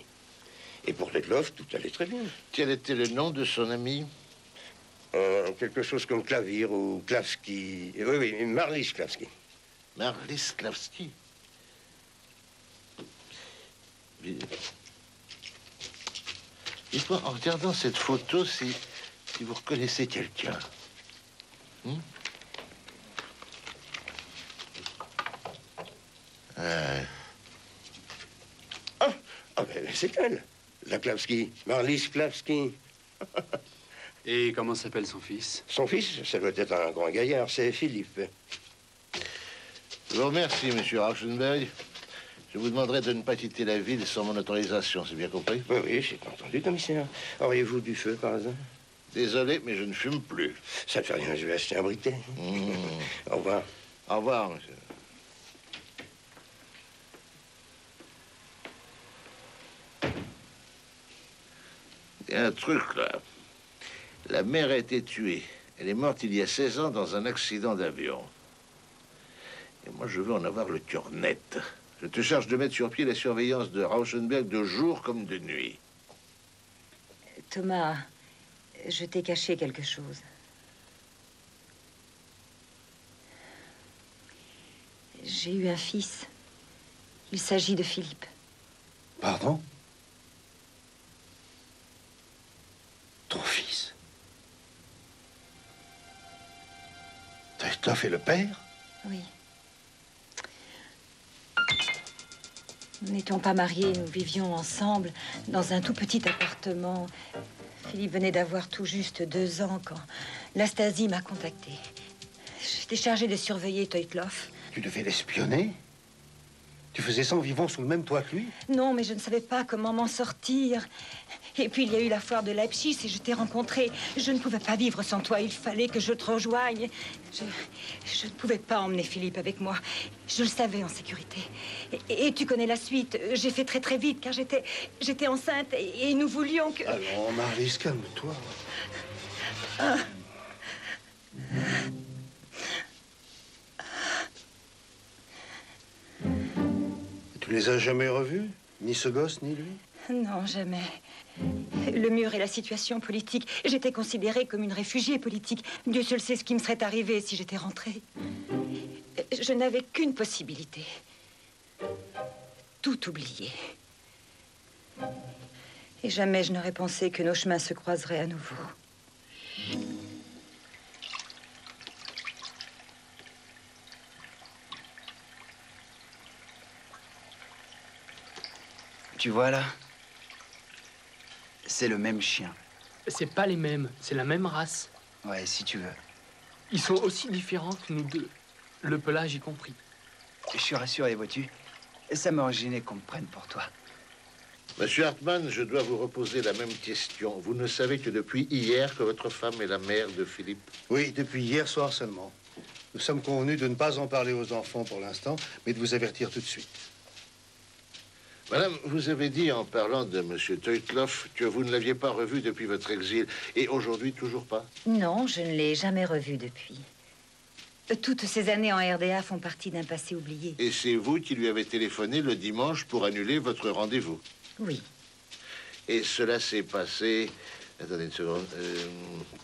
Et pour Toitloff, tout allait très bien. Quel était le nom de son ami? Quelque chose comme Klavir ou Klavski. Oui, Marlis Klavski. Marlis Klavski. Dites-moi, en regardant cette photo, si vous reconnaissez quelqu'un. Ben, c'est elle, la Klavski. Marlis Klavski. Et comment s'appelle son fils? Son fils, ça doit être un grand gaillard, c'est Philippe. Je vous remercie, monsieur Rauschenberg. Je vous demanderai de ne pas quitter la ville sans mon autorisation, c'est bien compris? Oui, j'ai entendu, commissaire. Auriez-vous du feu, par hasard? Désolé, mais je ne fume plus. Ça ne fait rien, je vais acheter un briquet. Au revoir. Au revoir, monsieur. Il y a un truc, là. La mère a été tuée. Elle est morte il y a 16 ans dans un accident d'avion. Et moi, je veux en avoir le cœur net. Je te charge de mettre sur pied la surveillance de Rauschenberg de jour comme de nuit. Thomas, je t'ai caché quelque chose. J'ai eu un fils. Il s'agit de Philippe. Pardon? Ton fils? Toitloff est le père? Oui. Nous n'étions pas mariés, nous vivions ensemble dans un tout petit appartement. Philippe venait d'avoir tout juste 2 ans quand la Stasi m'a contacté. J'étais chargée de surveiller Toitloff. Tu devais l'espionner? Tu faisais ça en vivant sous le même toit que lui? Non, mais je ne savais pas comment m'en sortir. Et puis, il y a eu la foire de Leipzig et je t'ai rencontré. Je ne pouvais pas vivre sans toi. Il fallait que je te rejoigne. Je ne pouvais pas emmener Philippe avec moi. Je le savais en sécurité. Et tu connais la suite. J'ai fait très, très vite, car j'étais enceinte et nous voulions que... Allons, Marlis, calme-toi. Tu les as jamais revus? Ni ce gosse, ni lui? Non, jamais. Le mur et la situation politique. J'étais considérée comme une réfugiée politique. Dieu seul sait ce qui me serait arrivé si j'étais rentrée. Je n'avais qu'une possibilité. Tout oublier. Et jamais je n'aurais pensé que nos chemins se croiseraient à nouveau. Tu vois là? C'est le même chien. C'est pas les mêmes, c'est la même race. Ouais, si tu veux. Ils sont aussi différents que nous deux, le pelage y compris. Je suis rassuré, vois-tu. Ça m'aurait gêné qu'on me prenne pour toi. Monsieur Hartmann, je dois vous reposer la même question. Vous ne savez que depuis hier que votre femme est la mère de Philippe? Oui, depuis hier soir seulement. Nous sommes convenus de ne pas en parler aux enfants pour l'instant, mais de vous avertir tout de suite. Madame, vous avez dit en parlant de monsieur Toitloff que vous ne l'aviez pas revu depuis votre exil. Et aujourd'hui, toujours pas? Non, je ne l'ai jamais revu depuis. Toutes ces années en RDA font partie d'un passé oublié. Et c'est vous qui lui avez téléphoné le dimanche pour annuler votre rendez-vous? Oui. Et cela s'est passé... Attendez une seconde.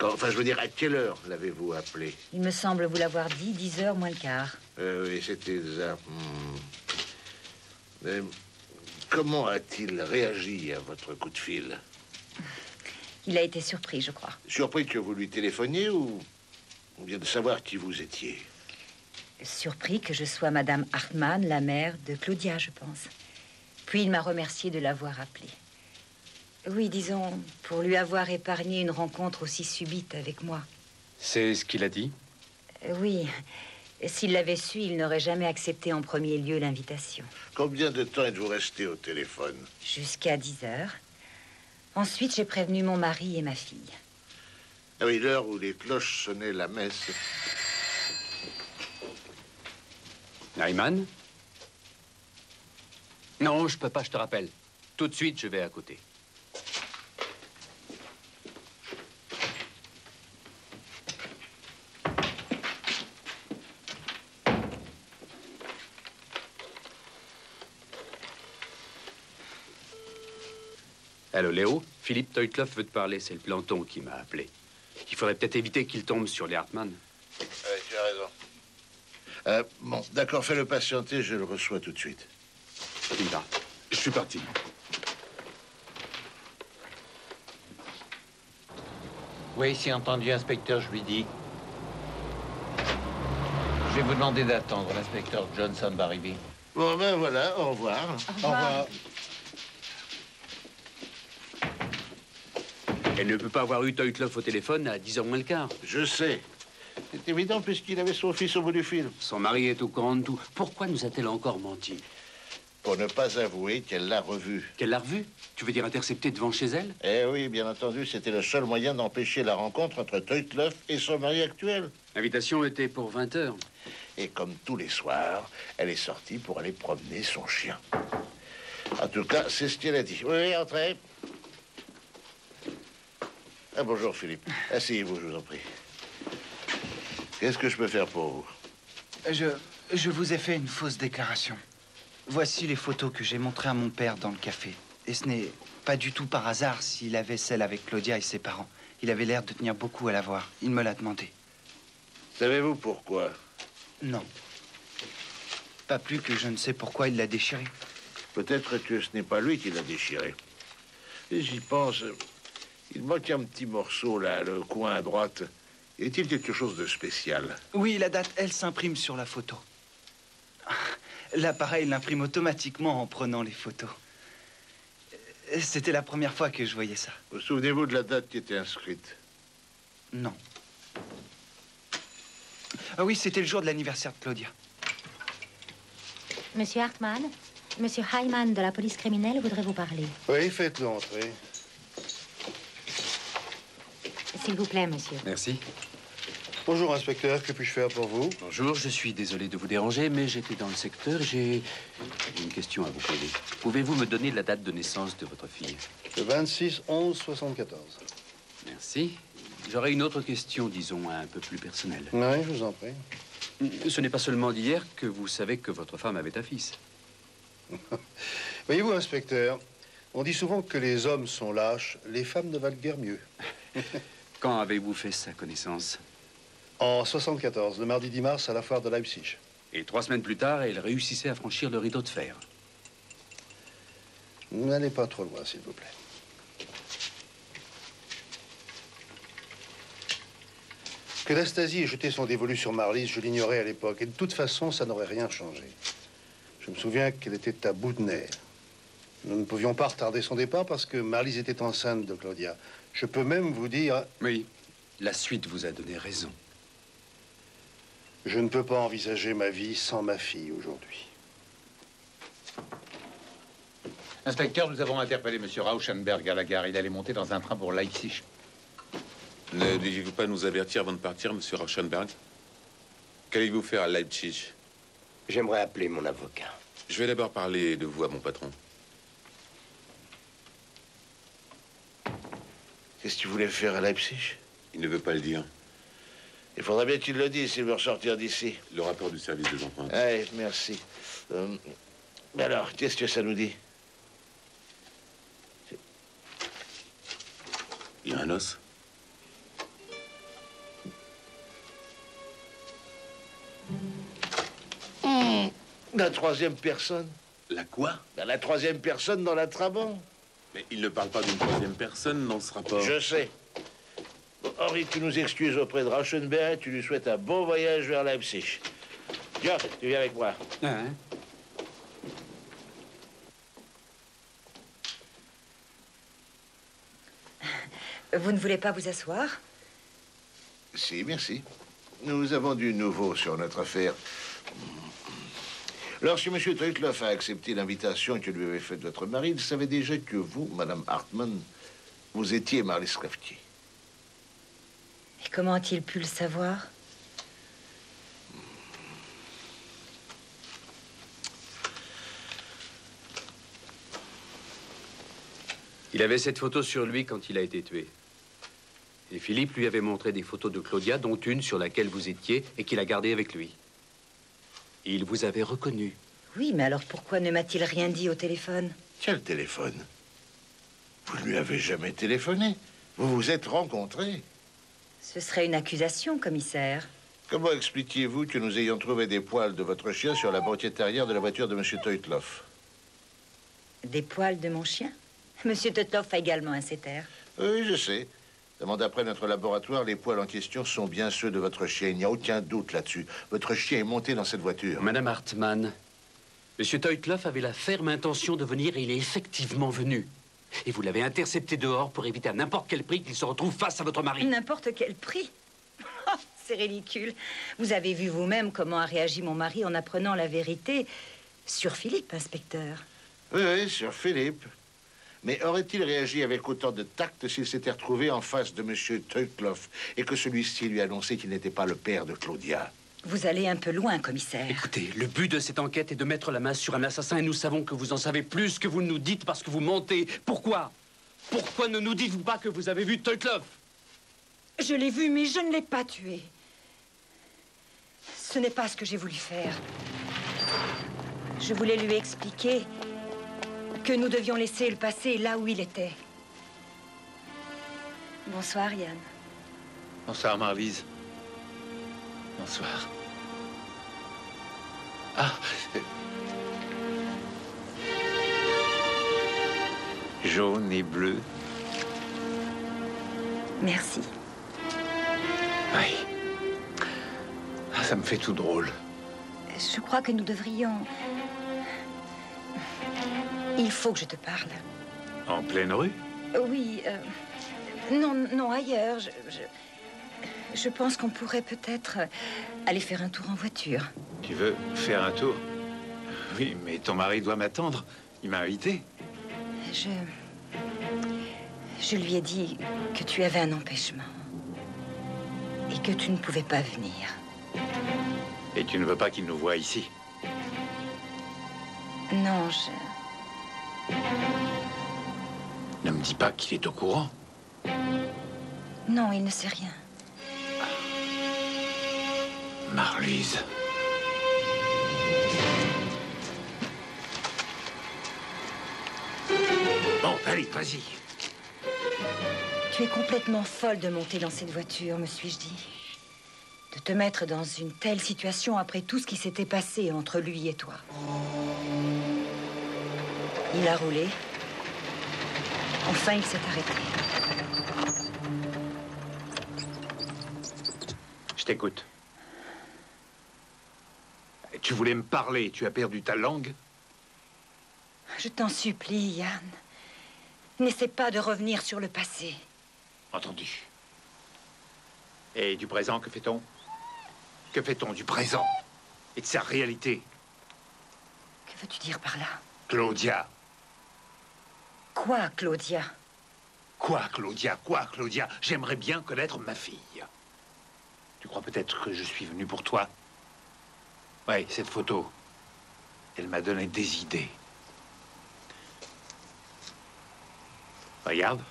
Enfin, je veux dire, à quelle heure l'avez-vous appelé? Il me semble vous l'avoir dit, 10h moins le quart. Oui, c'était ça. Comment a-t-il réagi à votre coup de fil? Il a été surpris, je crois. Surpris que vous lui téléphoniez ou bien de savoir qui vous étiez? Surpris que je sois Madame Hartmann, la mère de Claudia, je pense. Puis il m'a remercié de l'avoir appelé. Oui, disons, pour lui avoir épargné une rencontre aussi subite avec moi. C'est ce qu'il a dit? Oui. S'il l'avait su, il n'aurait jamais accepté en premier lieu l'invitation. Combien de temps êtes-vous resté au téléphone? Jusqu'à 10 heures. Ensuite, j'ai prévenu mon mari et ma fille. Ah oui, l'heure où les cloches sonnaient la messe. Ayman? Non, je peux pas, je te rappelle. Tout de suite, je vais à côté. Allô, Léo? Philippe Teutloff veut te parler. C'est le planton qui m'a appelé. Il faudrait peut-être éviter qu'il tombe sur les Hartmann. Oui, tu as raison. Bon, d'accord, fais-le patienter, je le reçois tout de suite. Linda, je suis parti. Oui, si entendu, inspecteur, je lui dis. Je vais vous demander d'attendre. L'inspecteur Johnson va arriver. Bon, ben voilà, au revoir. Au revoir. Elle ne peut pas avoir eu Teutloff au téléphone à 10h moins le quart. Je sais. C'est évident puisqu'il avait son fils au bout du fil. Son mari est au courant de tout. Pourquoi nous a-t-elle encore menti? Pour ne pas avouer qu'elle l'a revu. Qu'elle l'a revu? Tu veux dire intercepté devant chez elle? Eh oui, bien entendu, c'était le seul moyen d'empêcher la rencontre entre Teutloff et son mari actuel. L'invitation était pour 20h. Et comme tous les soirs, elle est sortie pour aller promener son chien. En tout cas, c'est ce qu'elle a dit. Oui, entrez. Ah, bonjour, Philippe. Asseyez-vous, je vous en prie. Qu'est-ce que je peux faire pour vous? Je vous ai fait une fausse déclaration. Voici les photos que j'ai montrées à mon père dans le café. Et ce n'est pas du tout par hasard s'il avait celle avec Claudia et ses parents. Il avait l'air de tenir beaucoup à la voir. Il me l'a demandé. Savez-vous pourquoi? Non. Pas plus que je ne sais pourquoi il l'a déchirée. Peut-être que ce n'est pas lui qui l'a déchirée. Et j'y pense. Il manque un petit morceau, là, le coin à droite. Est-il quelque chose de spécial? Oui, la date, elle s'imprime sur la photo. L'appareil l'imprime automatiquement en prenant les photos. C'était la première fois que je voyais ça. Vous souvenez-vous de la date qui était inscrite? Non. Ah oui, c'était le jour de l'anniversaire de Claudia. Monsieur Hartmann, Monsieur Hyman de la police criminelle voudrait vous parler. Oui, faites-le entrer. S'il vous plaît, monsieur. Merci. Bonjour, inspecteur. Que puis-je faire pour vous? Bonjour, je suis désolé de vous déranger, mais j'étais dans le secteur. J'ai une question à vous poser. Pouvez-vous me donner la date de naissance de votre fille? Le 26/11/74. Merci. J'aurais une autre question, disons, un peu plus personnelle. Oui, je vous en prie. Ce n'est pas seulement d'hier que vous savez que votre femme avait un fils. Voyez-vous, inspecteur, on dit souvent que les hommes sont lâches, les femmes ne valent guère mieux. Quand avez-vous fait sa connaissance? En 74, le mardi 10 mars, à la foire de Leipzig. Et 3 semaines plus tard, elle réussissait à franchir le rideau de fer. N'allez pas trop loin, s'il vous plaît. Que Nastasie ait jeté son dévolu sur Marlise, je l'ignorais à l'époque. Et de toute façon, ça n'aurait rien changé. Je me souviens qu'elle était à bout de nerfs. Nous ne pouvions pas retarder son départ parce que Marlise était enceinte de Claudia. Je peux même vous dire... Oui, la suite vous a donné raison. Je ne peux pas envisager ma vie sans ma fille aujourd'hui. Inspecteur, nous avons interpellé M. Rauschenberg à la gare. Il allait monter dans un train pour Leipzig. Ne deviez-vous pas nous avertir avant de partir, M. Rauschenberg? Qu'allez-vous faire à Leipzig? J'aimerais appeler mon avocat. Je vais d'abord parler de vous à mon patron. Qu'est-ce que tu voulais faire à Leipzig? Il ne veut pas le dire. Il faudrait bien qu'il le dise s'il veut ressortir d'ici. Le rapport du service des empreintes. Oui, merci. Mais alors, qu'est-ce que ça nous dit? Il y a un os. La troisième personne. La quoi? Ben, la troisième personne dans l'Atrabant. Mais il ne parle pas d'une troisième personne dans ce rapport. Je sais. Bon, Henri, tu nous excuses auprès de Rauschenberg et tu lui souhaites un bon voyage vers Leipzig. Tiens, tu viens avec moi. Hein? Vous ne voulez pas vous asseoir? Si, merci. Nous avons du nouveau sur notre affaire. Lorsque M. Teutloff a accepté l'invitation que lui avait faite votre mari, il savait déjà que vous, Madame Hartmann, vous étiez Marlys Sklavky. Et comment a-t-il pu le savoir? Il avait cette photo sur lui quand il a été tué. Et Philippe lui avait montré des photos de Claudia, dont une sur laquelle vous étiez et qu'il a gardée avec lui. Et il vous avait reconnu. Oui, mais alors pourquoi ne m'a-t-il rien dit au téléphone? Quel téléphone? Vous ne lui avez jamais téléphoné. Vous vous êtes rencontrés. Ce serait une accusation, commissaire. Comment expliquiez-vous que nous ayons trouvé des poils de votre chien sur la banquette arrière de la voiture de M. Teutloff? Des poils de mon chien? Monsieur Teutloff a également un setter. Oui, je sais. D'après notre laboratoire, les poils en question sont bien ceux de votre chien. Il n'y a aucun doute là-dessus. Votre chien est monté dans cette voiture. Madame Hartmann, Monsieur Teutloff avait la ferme intention de venir et il est effectivement venu. Et vous l'avez intercepté dehors pour éviter à n'importe quel prix qu'il se retrouve face à votre mari. N'importe quel prix? Oh, c'est ridicule. Vous avez vu vous-même comment a réagi mon mari en apprenant la vérité sur Philippe, inspecteur. Oui, sur Philippe. Mais aurait-il réagi avec autant de tact s'il s'était retrouvé en face de M. Teutloff et que celui-ci lui annonçait qu'il n'était pas le père de Claudia? Vous allez un peu loin, commissaire. Écoutez, le but de cette enquête est de mettre la main sur un assassin et nous savons que vous en savez plus que vous ne nous dites parce que vous mentez. Pourquoi? Pourquoi ne nous dites-vous pas que vous avez vu Teutloff? Je l'ai vu, mais je ne l'ai pas tué. Ce n'est pas ce que j'ai voulu faire. Je voulais lui expliquer que nous devions laisser le passé là où il était. Bonsoir, Yann. Bonsoir, Marlys. Bonsoir. Ah. Jaune et bleu. Merci. Oui. Ah, ça me fait tout drôle. Je crois que nous devrions... Il faut que je te parle. En pleine rue? Oui, non, ailleurs. Je pense qu'on pourrait peut-être aller faire un tour en voiture. Tu veux faire un tour? Oui, mais ton mari doit m'attendre. Il m'a invité. Je lui ai dit que tu avais un empêchement et que tu ne pouvais pas venir. Et tu ne veux pas qu'il nous voie ici? Non, Ne me dis pas qu'il est au courant. Non, il ne sait rien. Marlys. Bon, allez, vas-y. Tu es complètement folle de monter dans cette voiture, me suis-je dit. De te mettre dans une telle situation après tout ce qui s'était passé entre lui et toi. Il a roulé. Enfin, il s'est arrêté. Je t'écoute. Tu voulais me parler, tu as perdu ta langue? Je t'en supplie, Yann. N'essaie pas de revenir sur le passé. Entendu. Et du présent, que fait-on? Que fait-on du présent et de sa réalité? Que veux-tu dire par là? Claudia. Quoi, Claudia? Quoi, Claudia? Quoi, Claudia? J'aimerais bien connaître ma fille. Tu crois peut-être que je suis venu pour toi? Oui, cette photo. Elle m'a donné des idées. Regarde.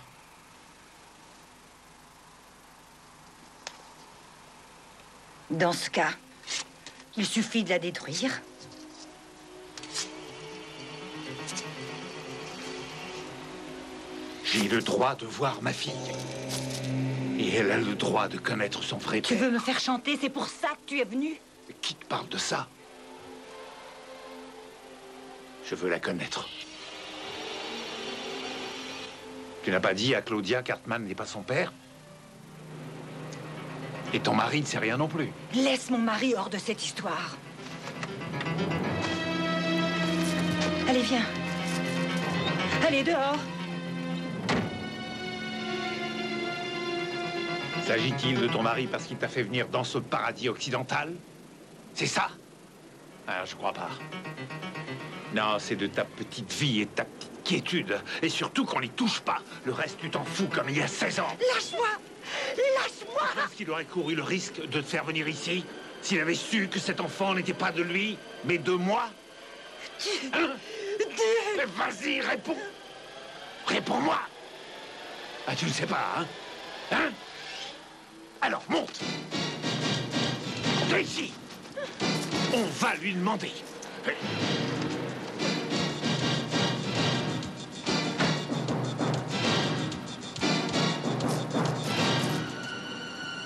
Dans ce cas, il suffit de la détruire. J'ai le droit de voir ma fille. Et elle a le droit de connaître son vrai père. Tu veux me faire chanter, c'est pour ça que tu es venu? Qui te parle de ça? Je veux la connaître. Tu n'as pas dit à Claudia qu'Hartmann n'est pas son père? Et ton mari ne sait rien non plus. Laisse mon mari hors de cette histoire. Allez, viens. Allez, dehors. S'agit-il de ton mari parce qu'il t'a fait venir dans ce paradis occidental? C'est ça? Ah, je crois pas. Non, c'est de ta petite vie et ta petite quiétude. Et surtout qu'on n'y touche pas. Le reste, tu t'en fous comme il y a 16 ans. Lâche-moi! Lâche-moi! Est-ce qu'il aurait couru le risque de te faire venir ici s'il avait su que cet enfant n'était pas de lui, mais de moi? Hein? Mais vas-y, réponds! Réponds-moi! Ah, tu ne sais pas, hein? Hein? Alors, monte! Viens ici! On va lui demander.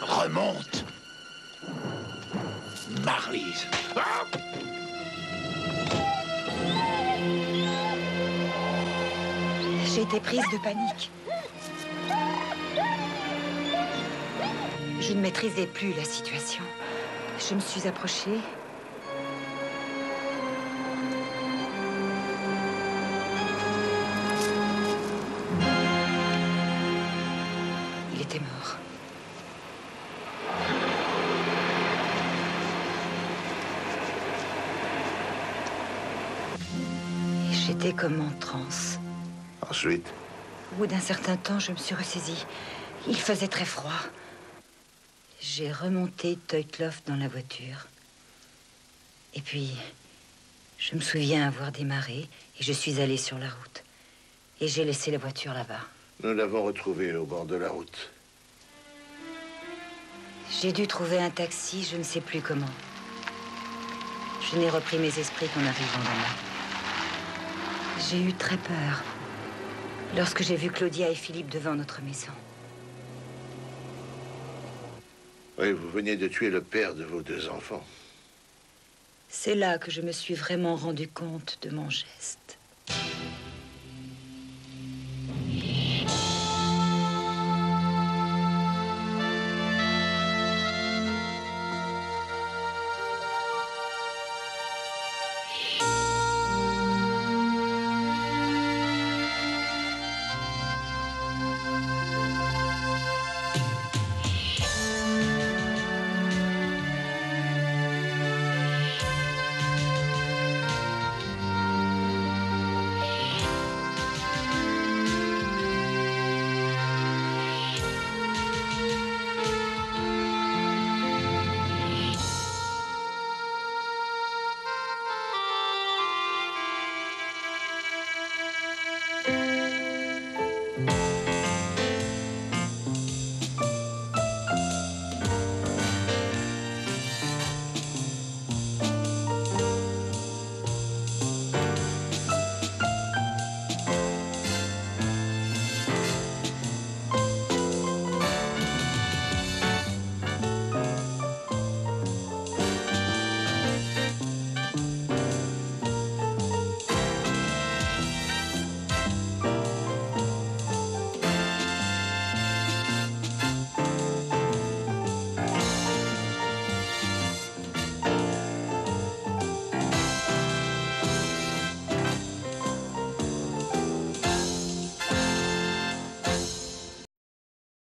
Remonte! Marlise! Ah! J'ai été prise de panique. Je ne maîtrisais plus la situation. Je me suis approchée. Il était mort. Et j'étais comme en transe. Ensuite? Au bout d'un certain temps, je me suis ressaisie. Il faisait très froid. J'ai remonté Teutloff dans la voiture. Et puis, je me souviens avoir démarré et je suis allée sur la route. Et j'ai laissé la voiture là-bas. Nous l'avons retrouvé au bord de la route. J'ai dû trouver un taxi, je ne sais plus comment. Je n'ai repris mes esprits qu'en arrivant là-bas. J'ai eu très peur lorsque j'ai vu Claudia et Philippe devant notre maison. Oui, vous veniez de tuer le père de vos 2 enfants. C'est là que je me suis vraiment rendu compte de mon geste.